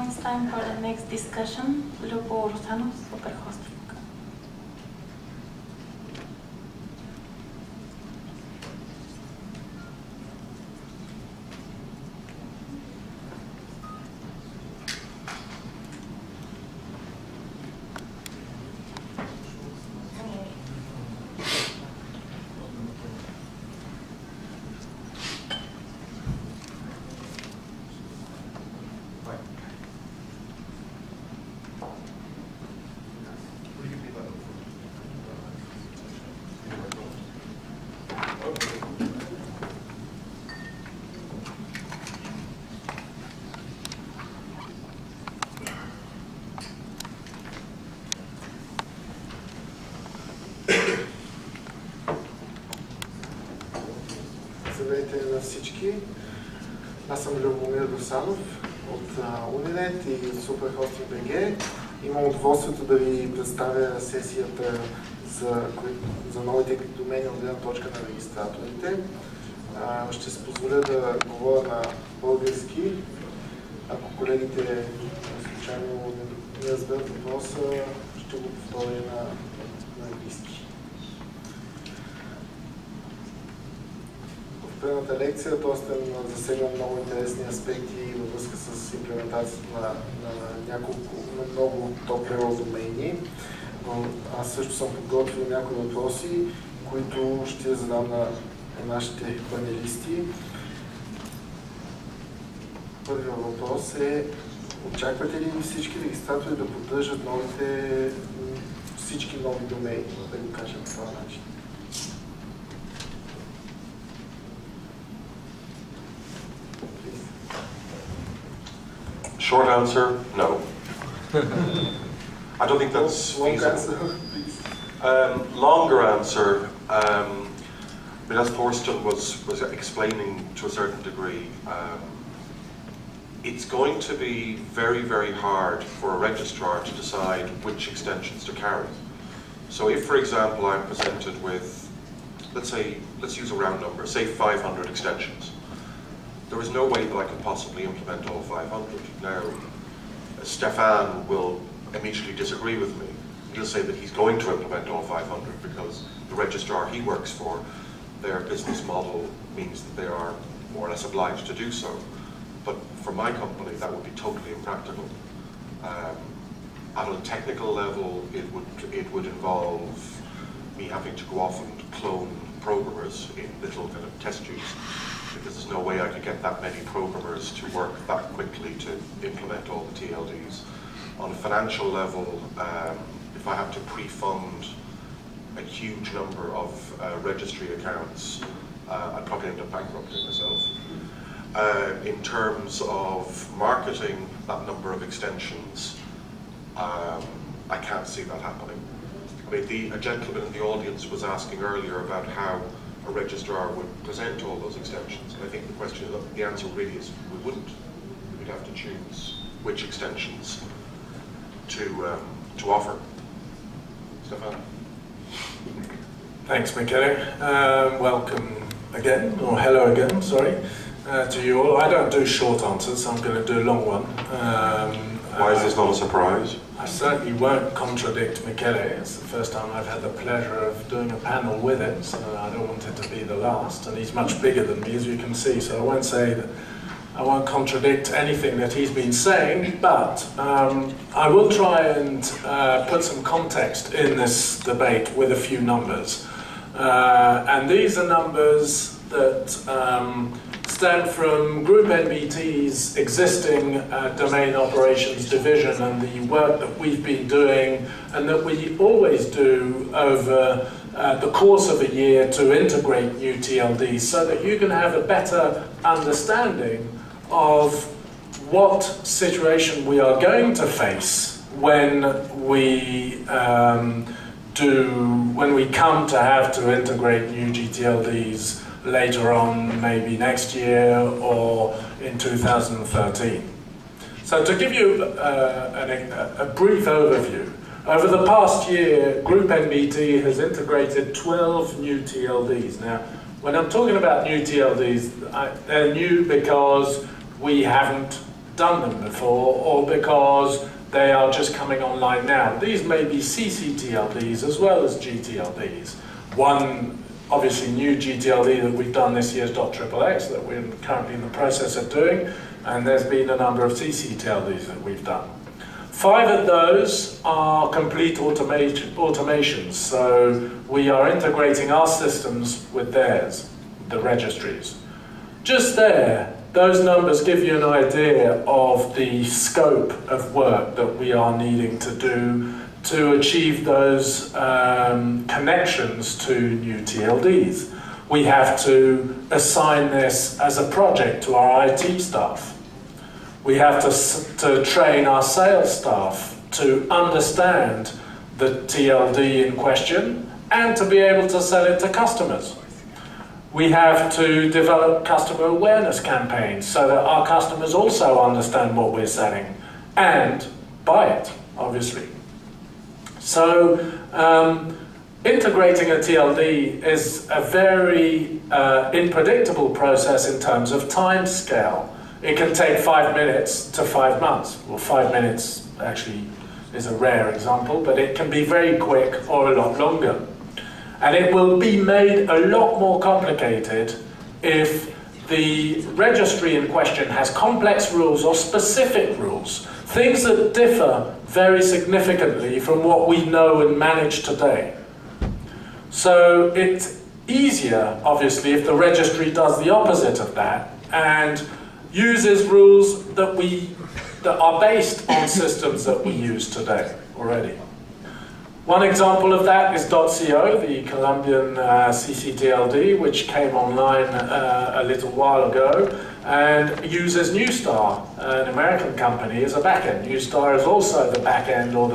now it's time for the next discussion. Lupo Rosano, Superhosting. Здравейте на всички. Аз съм Любомир Досанов от Униnet и Superhosting BG. Имам удоволствието да ви представя сесията за новите домени от гледна точка на регистраторите. Ще се позволя да говоря на български. Ако колегите случайно не разберат въпроса, ще го повторя на английски. В предната лекция доста засегна много интересни аспекти във връзка с имплементацията на много топ-левел домейни. Но аз също съм подготвил някои въпроси, които ще задам на нашите панелисти. Първият въпрос е: очаквате ли всички регистратори да поддържат всички нови домейни, да го кажем по това начин? Short answer, no. I don't think that's feasible. Longer answer, as Thorsten was explaining to a certain degree, it's going to be very, very hard for a registrar to decide which extensions to carry. So if, for example, I'm presented with, let's use a round number, say 500 extensions. There is no way that I could possibly implement all 500. Now, Stefan will immediately disagree with me. He'll say that he's going to implement all 500 because the registrar he works for, their business model means that they are more or less obliged to do so. But for my company, that would be totally impractical. At a technical level, it would involve me having to go off and clone programmers in little kind of test tubes, because there's no way I could get that many programmers to work that quickly to implement all the TLDs. On a financial level, if I have to pre-fund a huge number of registry accounts, I'd probably end up bankrupting myself. In terms of marketing that number of extensions, I can't see that happening. I mean, a gentleman in the audience was asking earlier about how a registrar would present all those extensions. And I think the answer really is we wouldn't. We'd have to choose which extensions to offer. Stefan. Thanks, Michele. Welcome again, or hello again, sorry, to you all. I don't do short answers, so I'm going to do a long one. Why is this not a surprise? I certainly won't contradict Michele. It's the first time I've had the pleasure of doing a panel with him, so I don't want it to be the last. And he's much bigger than me, as you can see, so I won't contradict anything that he's been saying, but I will try and put some context in this debate with a few numbers. And these are numbers that stem from Group NBT's existing domain operations division and the work that we've been doing and that we always do over the course of a year to integrate new TLDs so that you can have a better understanding of what situation we are going to face when we come to have to integrate new gTLDs later on, maybe next year or in 2013. So to give you a brief overview, over the past year, Group NBT has integrated 12 new TLDs. Now, when I'm talking about new TLDs, they're new because we haven't done them before, or because they are just coming online now. These may be ccTLDs as well as gTLDs. One obviously new gTLD that we've done this year is .XXX that we're currently in the process of doing, and there's been a number of ccTLDs that we've done. 5 of those are complete automations, so we are integrating our systems with theirs, the registries. Just there, those numbers give you an idea of the scope of work that we are needing to do to achieve those connections to new TLDs. We have to assign this as a project to our IT staff. We have to train our sales staff to understand the TLD in question and to be able to sell it to customers. We have to develop customer awareness campaigns so that our customers also understand what we're selling and buy it, obviously. So integrating a TLD is a very unpredictable process in terms of time scale. It can take 5 minutes to 5 months. Well, 5 minutes actually is a rare example, but it can be very quick or a lot longer. And it will be made a lot more complicated if the registry in question has complex rules or specific rules, things that differ very significantly from what we know and manage today. So it's easier, obviously, if the registry does the opposite of that and uses rules that are based on systems that we use today already. One example of that is .co, the Colombian ccTLD, which came online a little while ago and uses Newstar, an American company, as a backend. Newstar is also the backend or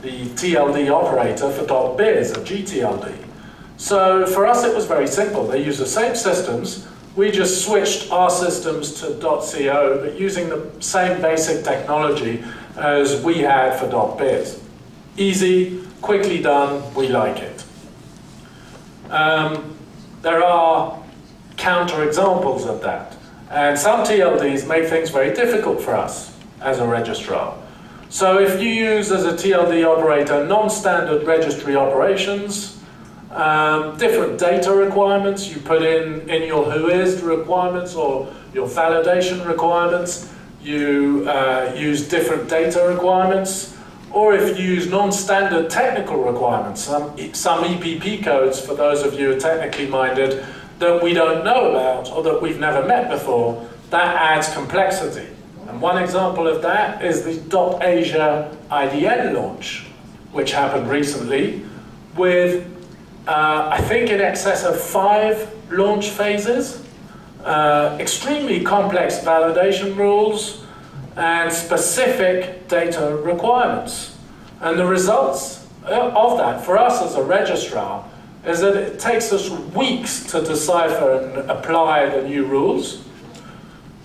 the TLD operator for .biz, a gTLD. So for us it was very simple. They use the same systems. We just switched our systems to .co, but using the same basic technology as we had for .biz. Easy, quickly done, we like it. There are counter-examples of that. And some TLDs make things very difficult for us as a registrar. So if you use as a TLD operator non-standard registry operations, different data requirements, you put in your whois requirements or your validation requirements, you use different data requirements, or if you use non-standard technical requirements, some EPP codes, for those of you who are technically minded, that we don't know about or that we've never met before, that adds complexity. And one example of that is the .Asia IDN launch, which happened recently with I think in excess of 5 launch phases, extremely complex validation rules, and specific data requirements. And the results of that, for us as a registrar, is that it takes us weeks to decipher and apply the new rules.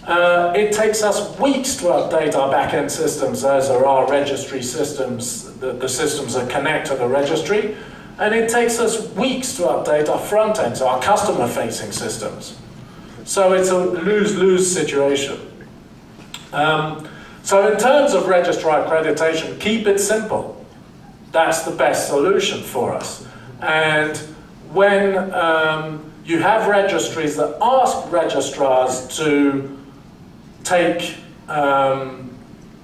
It takes us weeks to update our back-end systems, as are our registry systems, the systems that connect to the registry. And it takes us weeks to update our front ends, our customer-facing systems. So it's a lose-lose situation. So in terms of registrar accreditation, keep it simple. That's the best solution for us. And when you have registries that ask registrars to take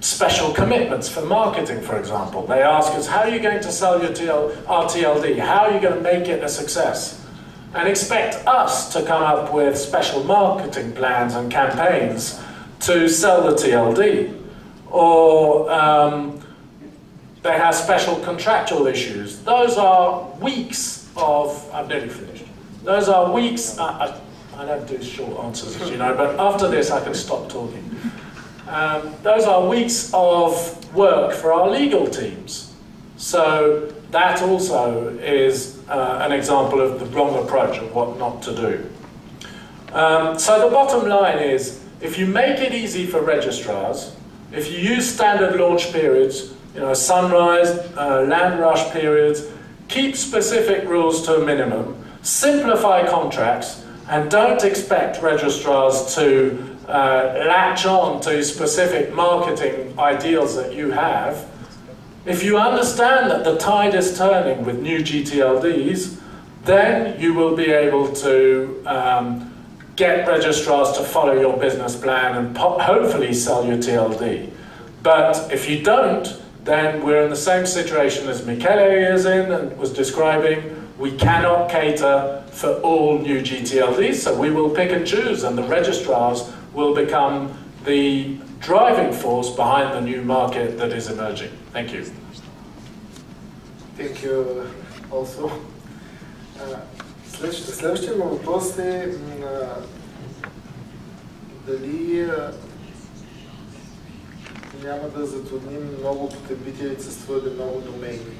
special commitments for marketing, for example. They ask us, how are you going to sell our TLD? How are you going to make it a success? And expect us to come up with special marketing plans and campaigns to sell the TLD. Or they have special contractual issues. Those are weeks of, I'm nearly finished. Those are weeks, I don't do short answers, as you know, but after this I can stop talking. Those are weeks of work for our legal teams. So that also is an example of the wrong approach of what not to do. So the bottom line is, if you make it easy for registrars, if you use standard launch periods, sunrise, land rush periods, keep specific rules to a minimum, simplify contracts, and don't expect registrars to latch on to specific marketing ideals that you have, if you understand that the tide is turning with new gTLDs, then you will be able to get registrars to follow your business plan and hopefully sell your TLD. But if you don't, then we're in the same situation as Michele is in and was describing. We cannot cater for all new gTLDs, so we will pick and choose, and the registrars will become the driving force behind the new market that is emerging. Thank you. Thank you also. Следващия ми въпрос е дали няма да затрудним много потребителите с твърде много домейни.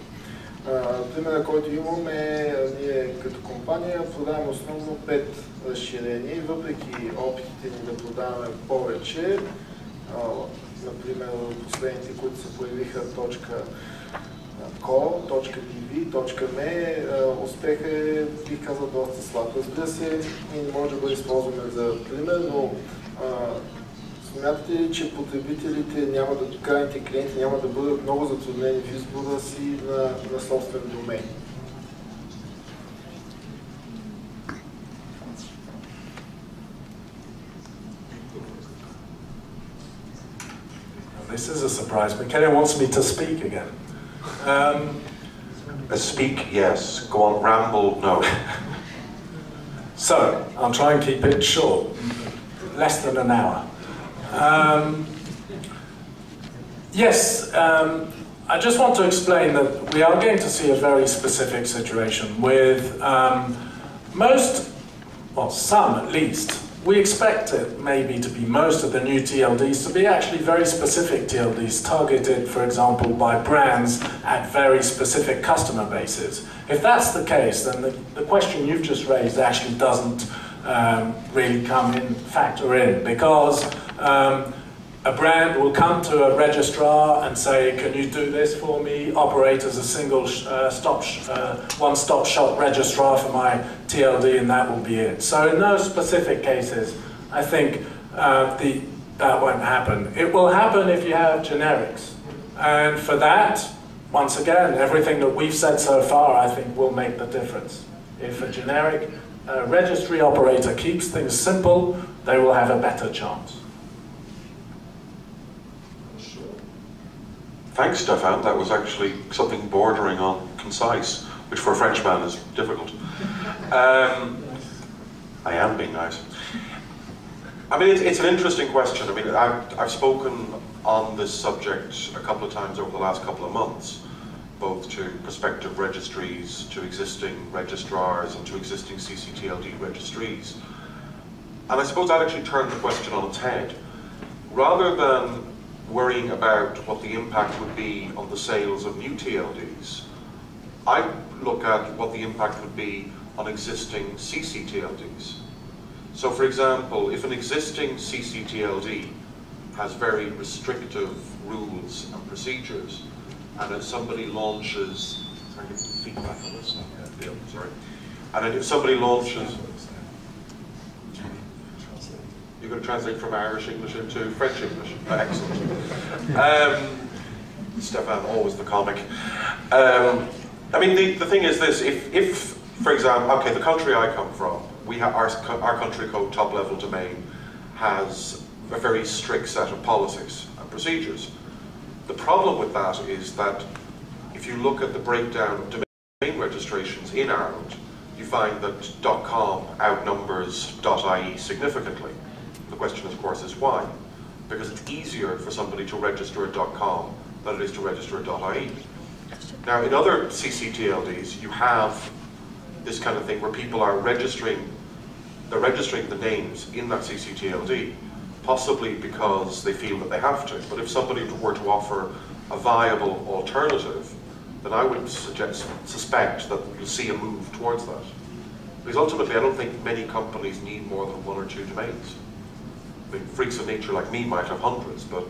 Примерът, който имаме, ние като компания продаваме основно 5 разширения и въпреки опитите ни да продаваме повече, например последните, които се появиха .co, .tv, .me, успехът е, бих казал, доста слаб. Разбира се, и не може да го използваме за пример, но смятате ли, че потребителите крайните клиенти няма да бъдат много затруднени в избора си на собствен домейн? This is a surprise. Michele wants me to speak again. Speak, yes. Go on, ramble, no. So, I'll try and keep it short. Less than an hour. Yes, I just want to explain that we are going to see a very specific situation with some at least. We expect it maybe to be most of the new TLDs to be actually very specific TLDs targeted, for example, by brands at very specific customer bases. If that's the case, then the question you've just raised actually doesn't really factor in, because a brand will come to a registrar and say, can you do this for me? Operate as a single one-stop shop registrar for my TLD, and that will be it. So in those specific cases, I think that won't happen. It will happen if you have generics. And for that, once again, everything that we've said so far, I think, will make the difference. If a generic registry operator keeps things simple, they will have a better chance. Thanks, Stefan. That was actually something bordering on concise, which for a Frenchman is difficult. I am being nice. I mean, it's an interesting question. I mean, I've spoken on this subject a couple of times over the last couple of months, both to prospective registries, to existing registrars, and to existing CCTLD registries. And I suppose that actually turned the question on its head. Rather than worrying about what the impact would be on the sales of new TLDs, I look at what the impact would be on existing CCTLDs. So for example, if an existing CCTLD has very restrictive rules and procedures, and if somebody launches, feedback on this, sorry, and if somebody launches, you're going to translate from Irish English into French English. Excellent. Stefan, always the comic. I mean, the thing is this: if, for example, okay, the country I come from, we have our country code top-level domain has a very strict set of policies and procedures. The problem with that is that if you look at the breakdown of domain registrations in Ireland, you find that .com outnumbers .ie significantly. The question, of course, is why? Because it's easier for somebody to register a .com than it is to register a .ie. Now, in other CCTLDs, you have this kind of thing where people are registering the names in that CCTLD, possibly because they feel that they have to. But if somebody were to offer a viable alternative, then I would suspect that you'll see a move towards that. Because ultimately, I don't think many companies need more than 1 or 2 domains. I mean, freaks of nature like me might have hundreds, but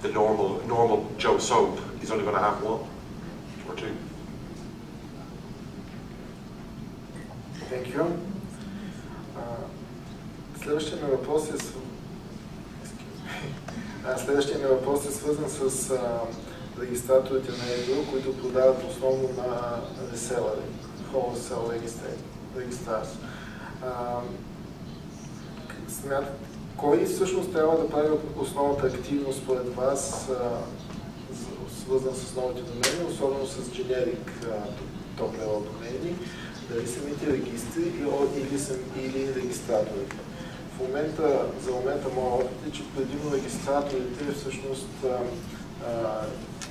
the normal Joe Soap is only going to have 1 or 2. Thank you. Следващия ми въпрос е Следващия ми въпрос е свързан с регистраторите на ЕДО, които продават основно на реселери, wholesale registrars. Кой всъщност трябва да прави основната активност според вас, свързан с новите домени, особено с generic top-level домени, дали самите регистри или регистраторите? За момента моят опит е, че предимно регистраторите всъщност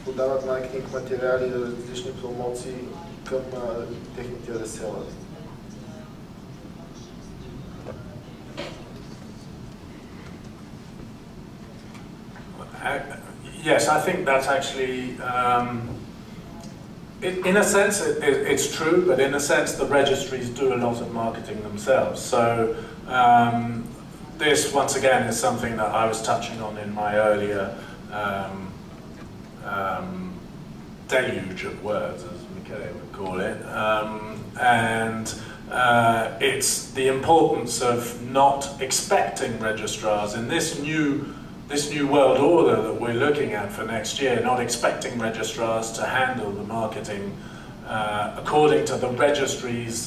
подават маркетинг материали, различни промоции към техните реселери. Yes, I think that's actually, in a sense it's true, but in a sense the registries do a lot of marketing themselves. So this, once again, is something that I was touching on in my earlier deluge of words, as Michele would call it. It's the importance of not expecting registrars in this new world order that we're looking at for next year, not expecting registrars to handle the marketing according to the registry's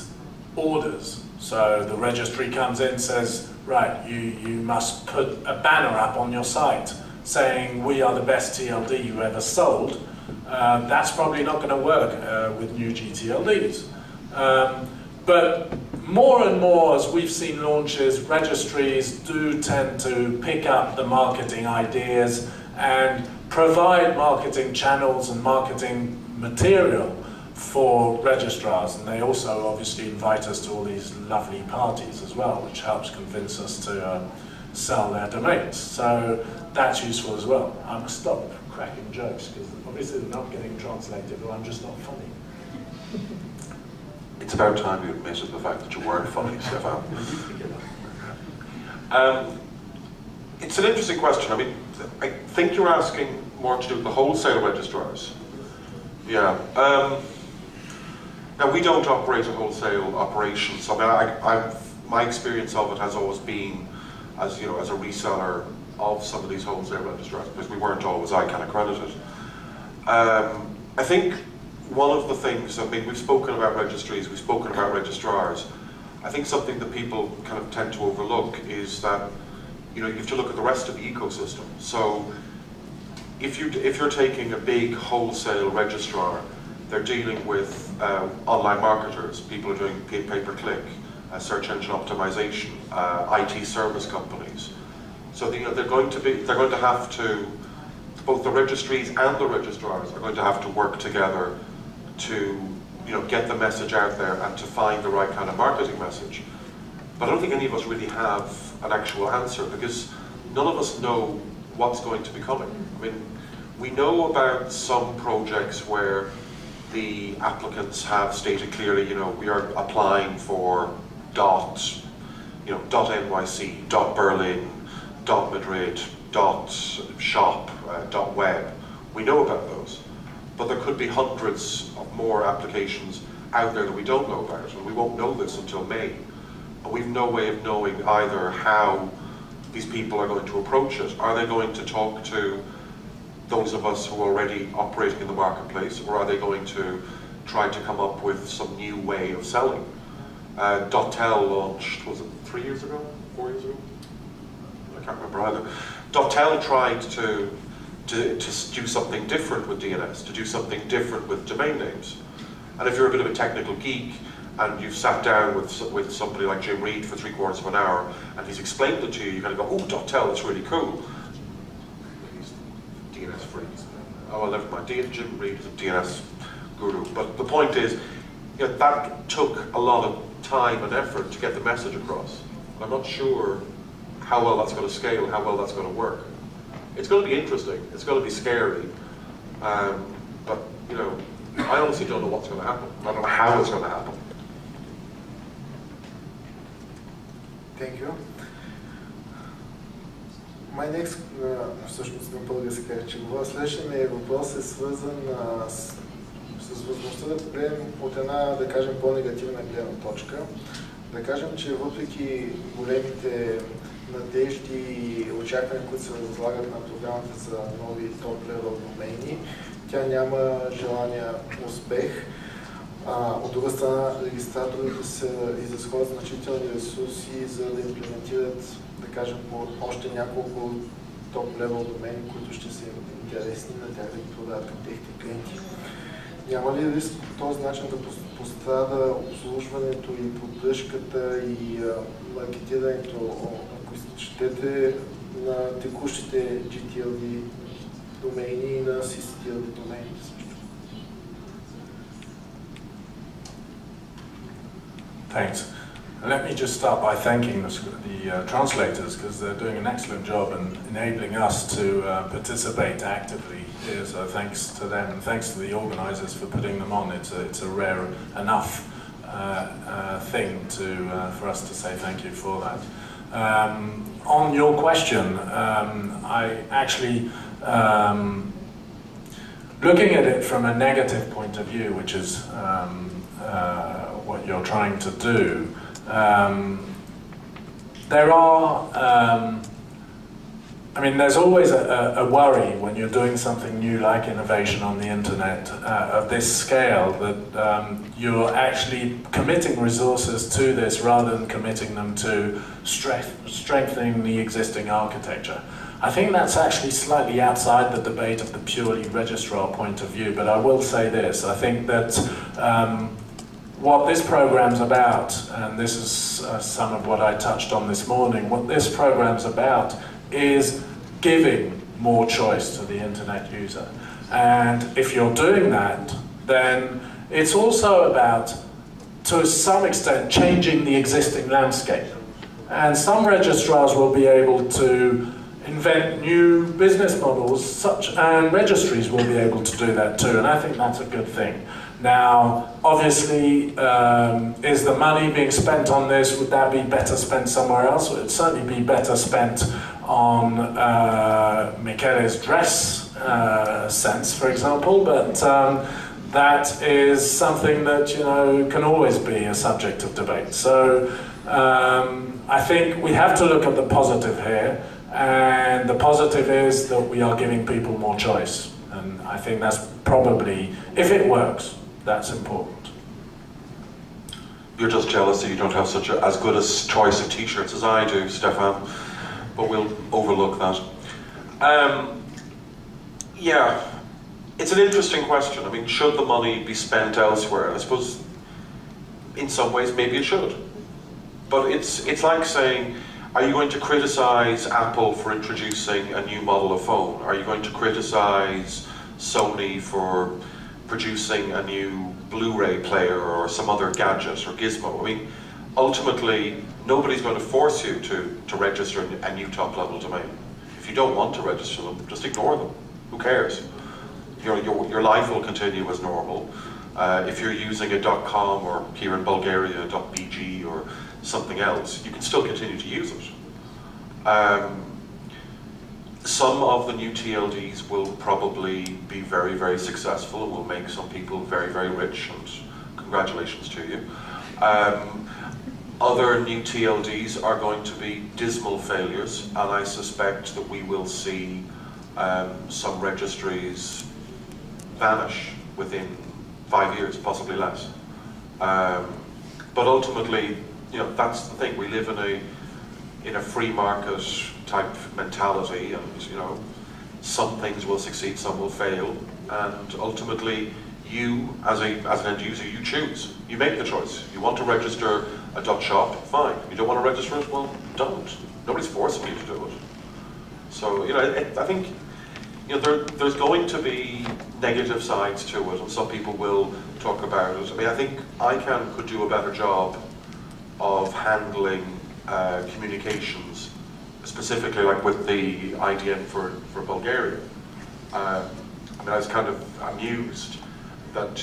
orders. So the registry comes in and says, right, you must put a banner up on your site saying we are the best TLD you ever sold. That's probably not going to work with new gTLDs. But more and more, as we've seen launches, registries do tend to pick up the marketing ideas and provide marketing channels and marketing material for registrars. And they also obviously invite us to all these lovely parties as well, which helps convince us to sell their domains. So that's useful as well. I must stop cracking jokes because obviously they're not getting translated or I'm just not funny. It's about time you admitted the fact that you weren't funny, Stefan. It's an interesting question. I mean, I think you're asking more to do with the wholesale registrars. Yeah. Now, we don't operate a wholesale operation, so I mean, my experience of it has always been as a reseller of some of these wholesale registrars, because we weren't always ICANN accredited. I think one of the things, I mean, we've spoken about registries, we've spoken about registrars. I think something that people kind of tend to overlook is that, you have to look at the rest of the ecosystem. So, if you're taking a big wholesale registrar, they're dealing with online marketers, people are doing pay-per-click, search engine optimization, IT service companies. So they're going to have to, both the registries and the registrars are going to have to work together to get the message out there and to find the right kind of marketing message. But I don't think any of us really have an actual answer, because none of us know what's going to be coming. I mean, we know about some projects where the applicants have stated clearly, we are applying for .nyc, .berlin, .madrid, .shop, .web. We know about those. But there could be hundreds of more applications out there that we don't know about, and we won't know this until May. And we've no way of knowing either how these people are going to approach it. Are they going to talk to those of us who are already operating in the marketplace, or are they going to try to come up with some new way of selling? .tel launched, was it 3 years ago? 4 years ago? I can't remember either. .tel tried to do something different with DNS, to do something different with domain names. And if you're a bit of a technical geek and you've sat down with somebody like Jim Reed for 3/4 of an hour and he's explained it to you, you kind of go, oh, .tel, that's really cool. He's DNS free. Oh, well, never mind. Jim Reed is a DNS guru. But the point is, that took a lot of time and effort to get the message across. I'm not sure how well that's going to scale, how well that's going to work. It's going to be interesting, it's going to be scary, but I honestly don't know what's going to happen. I don't know how it's going to happen. Thank you. My next, всъщност на български каже, че говоря, следващия ми въпрос е свързан с възможността да погледнем от една, да кажем, по-негативна гледна точка. Да кажем, че въпреки големите надежди и очаквания, които се възлагат на програмата за нови топ-левел домейни, тя няма желания успех. От друга страна, регистраторите се изразходят значителни ресурси, за да имплементират, да кажем, по още няколко топ-левел домени, които ще са интересни на тях да ги продават към техните клиенти. Няма ли риск по този начин да пострада обслужването и поддръжката и маркетирането, ако щете, на текущите gTLD домейни и на ccTLD домейните също? Thanks. Let me just start by thanking the translators, because they're doing an excellent job in enabling us to participate actively here. So thanks to them, and thanks to the organisers for putting them on. It's a rare enough thing for us to say thank you for that. On your question, I actually, looking at it from a negative point of view, which is what you're trying to do, there are, I mean, there's always a worry when you're doing something new like innovation on the internet of this scale, that you're actually committing resources to this rather than committing them to strengthening the existing architecture. I think that's actually slightly outside the debate of the purely registrar point of view, but I will say this. I think that what this program's about, and this is some of what I touched on this morning, what this program's about is giving more choice to the internet user. And if you're doing that, then it's also about, to some extent, changing the existing landscape. And some registrars will be able to invent new business models, and registries will be able to do that too, and I think that's a good thing. Now, obviously, is the money being spent on this, would that be better spent somewhere else? It would certainly be better spent on Michele's dress sense, for example, but that is something that, you know, can always be a subject of debate. So I think we have to look at the positive here, and the positive is that we are giving people more choice, and I think that's probably, if it works, that's important. You're just jealous that you don't have such as good a choice of t-shirts as I do, Stefan, but we'll overlook that. Yeah, it's an interesting question. I mean, should the money be spent elsewhere? I suppose in some ways maybe it should. But it's like saying, are you going to criticize Apple for introducing a new model of phone? Are you going to criticize Sony for producing a new Blu-ray player or some other gadget or gizmo? I mean, ultimately, nobody's going to force you to register a new top-level domain. If you don't want to register them, just ignore them. Who cares? Your life will continue as normal. If you're using a .com or here in Bulgaria, .bg or something else, you can still continue to use it. Some of the new TLDs will probably be very, very successful and will make some people very, very rich, and congratulations to you. Other new TLDs are going to be dismal failures, and I suspect that we will see some registries vanish within 5 years, possibly less. But ultimately, you know, that's the thing. We live in a free market type mentality, and you know, some things will succeed, some will fail, and ultimately, you as an end user, you choose. You make the choice. You want to register a .shop, fine. You don't want to register it, well, don't. Nobody's forcing you to do it. So you know, I think, you know, there's going to be negative sides to it, and some people will talk about it. I mean, I think ICANN could do a better job of handling communications, specifically like with the IDN for Bulgaria. I mean, I was kind of amused that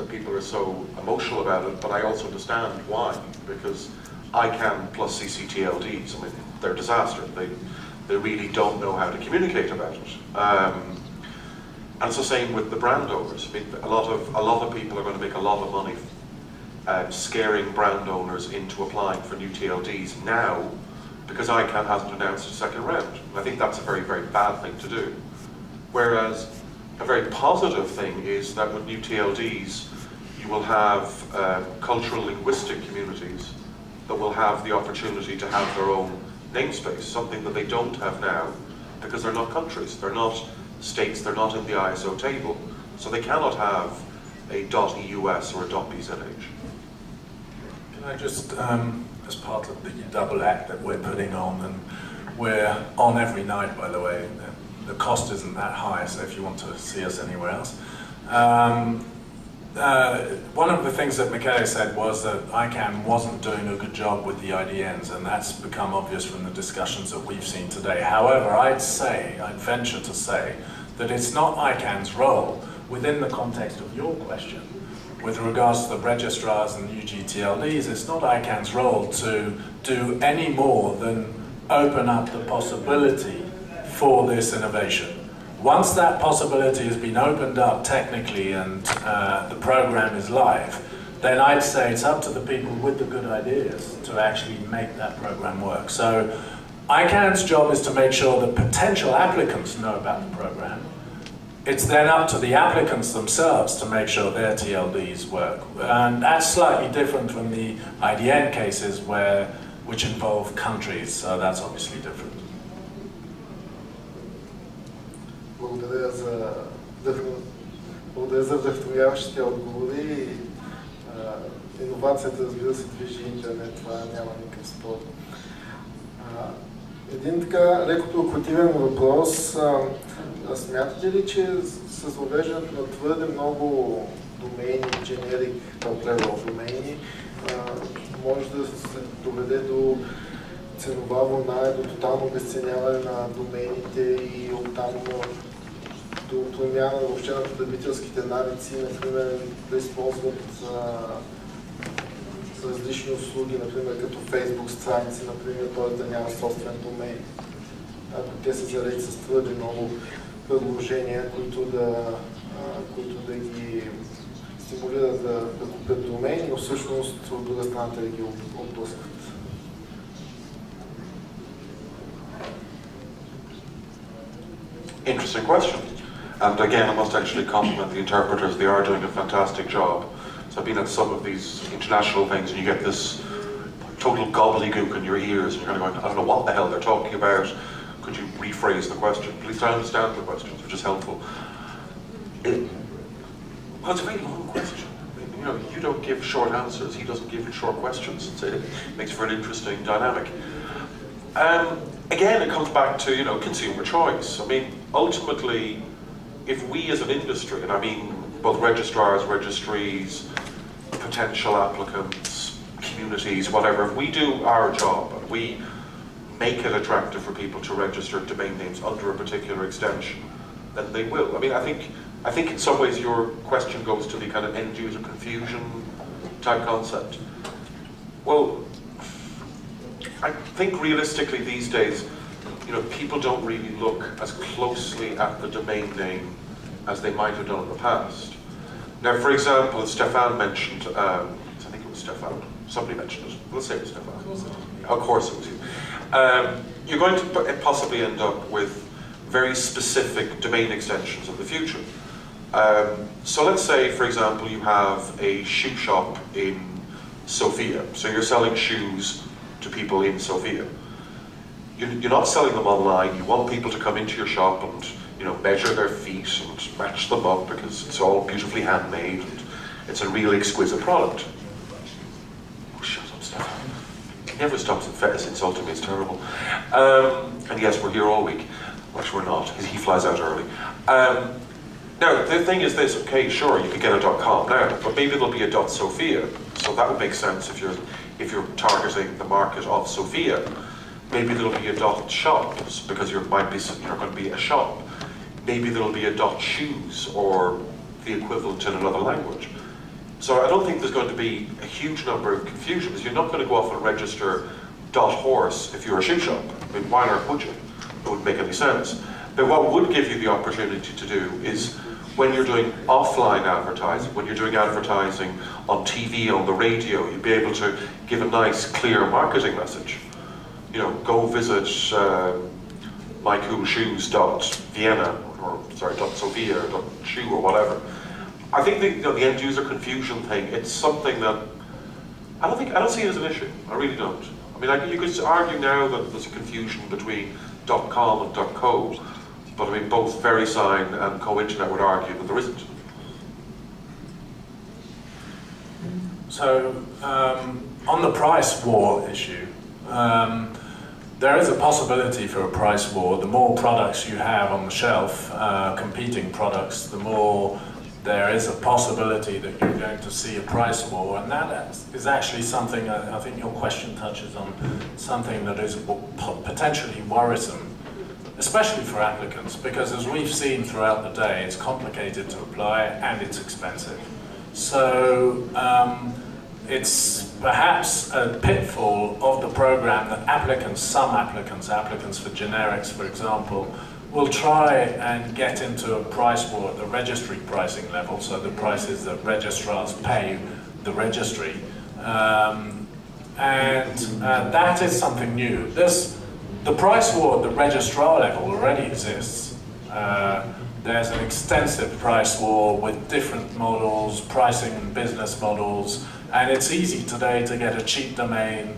people are so emotional about it, but I also understand why, because ICANN plus ccTLDs, I mean, they're disasters. They really don't know how to communicate about it. And it's the same with the brand owners. I mean, a lot of people are going to make a lot of money scaring brand owners into applying for new TLDs now because ICANN hasn't announced a second round. I think that's a very, very bad thing to do. Whereas a very positive thing is that with new TLDs, you will have cultural linguistic communities that will have the opportunity to have their own namespace, something that they don't have now because they're not countries, they're not states, they're not in the ISO table. So they cannot have a .eus or a .bzh. Can I just, as part of the double act that we're putting on, and we're on every night, by the way, the cost isn't that high, so if you want to see us anywhere else. One of the things that Michele said was that ICANN wasn't doing a good job with the IDNs, and that's become obvious from the discussions that we've seen today. However, I'd venture to say that it's not ICANN's role within the context of your question. With regards to the registrars and gTLDs, it's not ICANN's role to do any more than open up the possibility for this innovation. Once that possibility has been opened up technically and the program is live, then I'd say it's up to the people with the good ideas to actually make that program work. So ICANN's job is to make sure that potential applicants know about the program. It's then up to the applicants themselves to make sure their TLDs work. And that's slightly different from the IDN cases which involve countries, so that's obviously different. Благодаря за вдъхновяващите отговори. Иновацията, разбира се, движи интернет, това няма никакъв спор. Един така леко провокативен въпрос. Смятате ли, че с въвеждането на твърде много домейни, generic top-level домейни, може да се доведе до ценова вълна, до тотално обезценяване на домейните и оттам до промяна въобще на потребителските навици, например да използват различни услуги, например като Facebook страници, например, т.е. да няма собствен домейн. Ако те са зареди с твърде много предложения, които да ги стимулират да купят домейн, но всъщност от друга страна да ги отблъскат. Interesting question. And again, I must actually compliment the interpreters. They are doing a fantastic job. So I've been at some of these international things and you get this total gobbledygook in your ears and you're kind of going, I don't know what the hell they're talking about. Could you rephrase the question? At least I understand the questions, which is helpful. Well, it's a very long question. You know, you don't give short answers. He doesn't give short questions. It makes for an interesting dynamic. Again, it comes back to, you know, consumer choice. I mean, ultimately, if we as an industry, and I mean both registrars, registries, potential applicants, communities, whatever, if we do our job and we make it attractive for people to register domain names under a particular extension, then they will. I mean, I think in some ways your question goes to the kind of end-user confusion type concept. Well, I think realistically these days, you know, people don't really look as closely at the domain name as they might have done in the past. Now, for example, as Stefan mentioned, I think it was Stefan, somebody mentioned it, let's say it was Stefan. Of course it was you. You're going to possibly end up with very specific domain extensions in the future. So let's say, for example, you have a shoe shop in Sofia. So you're selling shoes to people in Sofia. You're not selling them online. You want people to come into your shop and, you know, measure their feet and match them up because it's all beautifully handmade and it's a really exquisite product. Oh, shut up, Stefan. He never stops insulting me, it's terrible. And yes, we're here all week. Which we're not, because he flies out early. Now, the thing is this, okay, sure, you could get a .com now, but maybe there'll be a .sofia. So that would make sense if you're targeting the market of Sofia. Maybe there'll be a .shop, because you're going to be a shop. Maybe there'll be a .shoes, or the equivalent in another language. So I don't think there's going to be a huge number of confusions. You're not going to go off and register .horse if you're a shoe shop. I mean, why not would you? It wouldn't make any sense. But what would give you the opportunity to do is when you're doing offline advertising, when you're doing advertising on TV, on the radio, you'd be able to give a nice, clear marketing message. You know, go visit mycoolshoes.vienna, or sorry, .sofia or .shoe or whatever. I think the end user confusion thing, it's something that I don't see it as an issue. I really don't. I mean, you could argue now that there's a confusion between .com and .co, but I mean, both VeriSign and Co-Internet would argue that there isn't. So, on the price war issue, there is a possibility for a price war. The more products you have on the shelf, competing products, the more there is a possibility that you're going to see a price war, and that is actually something, I think your question touches on, something that is potentially worrisome, especially for applicants, because as we've seen throughout the day, it's complicated to apply and it's expensive. So it's perhaps a pitfall of the program that some applicants for generics, for example, will try and get into a price war at the registry pricing level, so the prices that registrars pay the registry. That is something new. The price war at the registrar level already exists. There's an extensive price war with different models, pricing and business models, and it's easy today to get a cheap domain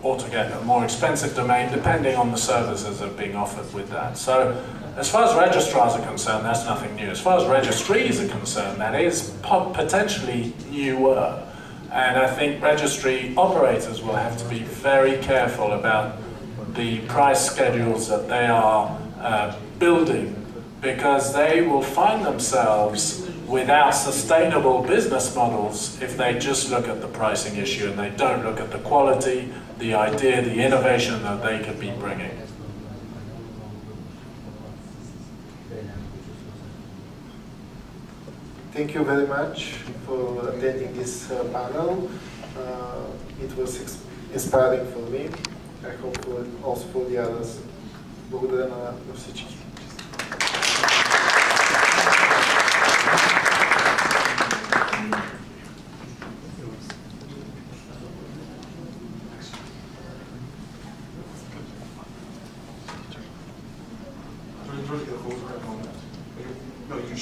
or to get a more expensive domain, depending on the services that are being offered with that. So, as far as registrars are concerned, that's nothing new. As far as registries are concerned, that is potentially newer. And I think registry operators will have to be very careful about the price schedules that they are building, because they will find themselves without sustainable business models if they just look at the pricing issue and they don't look at the quality, the idea, the innovation that they could be bringing. Thank you very much for attending this panel. It was inspiring for me. I hope also for the others. Благодаря на всички.